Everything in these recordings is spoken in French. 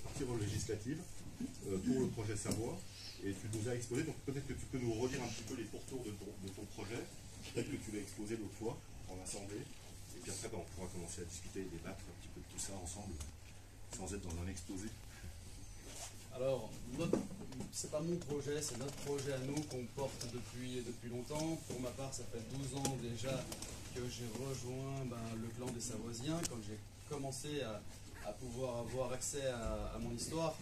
partir aux législatives pour le projet Savoie. Et tu nous as exposé, donc peut-être que tu peux nous redire un petit peu les pourtours de ton projet. Peut-être que tu l'as exposé l'autre fois en assemblée. Et puis après, on pourra commencer à discuter et débattre un petit peu de tout ça ensemble, sans être dans un exposé. Alors, c'est pas mon projet, c'est notre projet à nous qu'on porte depuis longtemps. Pour ma part, ça fait 12 ans déjà que j'ai rejoint le clan des Savoisiens, quand j'ai commencé à pouvoir avoir accès à mon histoire.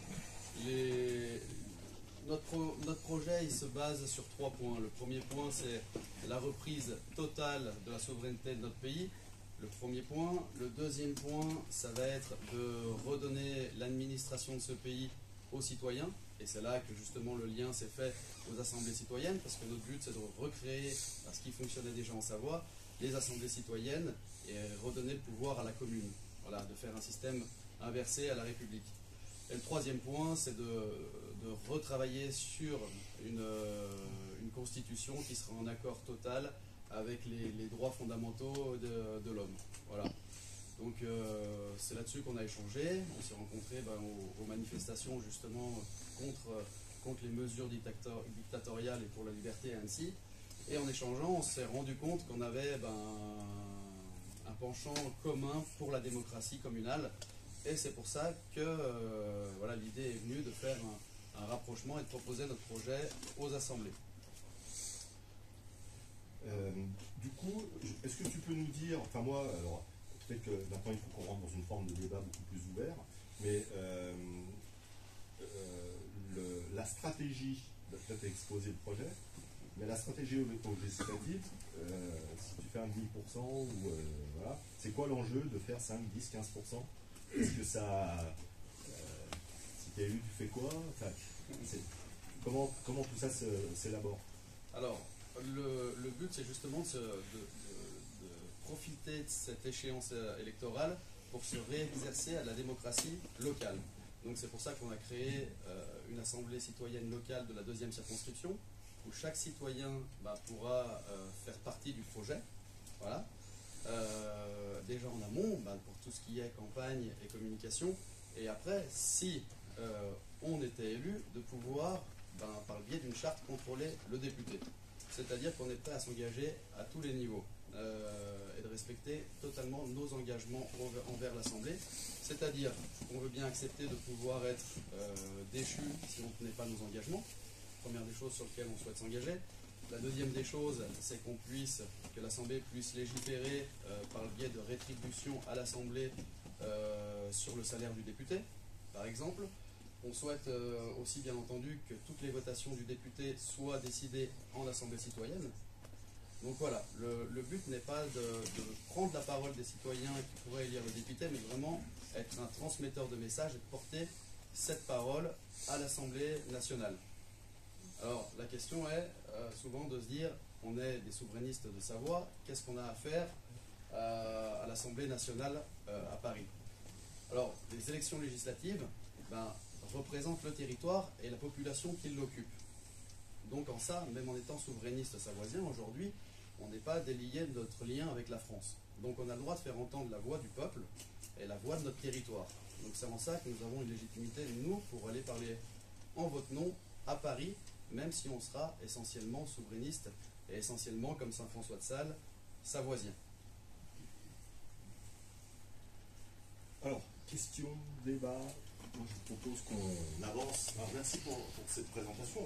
Notre projet il se base sur 3 points. Le premier point, c'est la reprise totale de la souveraineté de notre pays. Le premier point. Le deuxième point, ça va être de redonner l'administration de ce pays aux citoyens. Et c'est là que justement le lien s'est fait aux assemblées citoyennes, parce que notre but, c'est de recréer ce qui fonctionnait déjà en Savoie, les assemblées citoyennes, et redonner le pouvoir à la commune. Voilà, de faire un système inversé à la République. Et le troisième point, c'est de retravailler sur une constitution qui sera en accord total avec les droits fondamentaux de l'homme. Voilà. Donc c'est là-dessus qu'on a échangé. On s'est rencontrés aux manifestations justement contre les mesures dictatoriales et pour la liberté à Annecy. Et en échangeant, on s'est rendu compte qu'on avait un penchant commun pour la démocratie communale. Et c'est pour ça que l'idée est venue de faire un rapprochement et de proposer notre projet aux assemblées. Du coup, est-ce que tu peux nous dire, enfin moi, alors peut-être que maintenant il faut qu'on rentre dans une forme de débat beaucoup plus ouvert, mais la stratégie, peut-être exposer le projet, mais la stratégie législative, si tu fais un 10% ou voilà, c'est quoi l'enjeu de faire 5, 10, 15%? Est-ce que ça, si tu es élu, tu fais quoi? Enfin, comment tout ça s'élabore? Alors, le but, c'est justement de profiter de cette échéance électorale pour se réexercer à la démocratie locale. Donc c'est pour ça qu'on a créé une assemblée citoyenne locale de la 2e circonscription, où chaque citoyen pourra faire partie du projet. Voilà. Déjà en amont, pour tout ce qui est campagne et communication. Et après, si on était élu, de pouvoir, par le biais d'une charte, contrôler le député. C'est-à-dire qu'on est prêt à s'engager à tous les niveaux et de respecter totalement nos engagements envers l'Assemblée. C'est-à-dire qu'on veut bien accepter de pouvoir être déchu si on ne tenait pas nos engagements. Première des choses sur lesquelles on souhaite s'engager. La deuxième des choses, c'est que l'Assemblée puisse légiférer par le biais de rétribution à l'Assemblée sur le salaire du député, par exemple. On souhaite aussi, bien entendu, que toutes les votations du député soient décidées en Assemblée citoyenne. Donc voilà, le but n'est pas de prendre la parole des citoyens qui pourraient élire le député, mais vraiment être un transmetteur de messages et de porter cette parole à l'Assemblée nationale. Alors la question est souvent de se dire, on est des souverainistes de Savoie, qu'est-ce qu'on a à faire à l'Assemblée nationale à Paris? Alors les élections législatives représentent le territoire et la population qui l'occupe. Donc en ça, même en étant souverainiste savoisien, aujourd'hui, on n'est pas délié de notre lien avec la France. Donc on a le droit de faire entendre la voix du peuple et la voix de notre territoire. Donc c'est en ça que nous avons une légitimité, nous, pour aller parler en votre nom à Paris, même si on sera essentiellement souverainiste et essentiellement, comme Saint-François de Sales, savoisien. Alors, question, débat, moi je propose qu'on avance. Alors, merci pour cette présentation.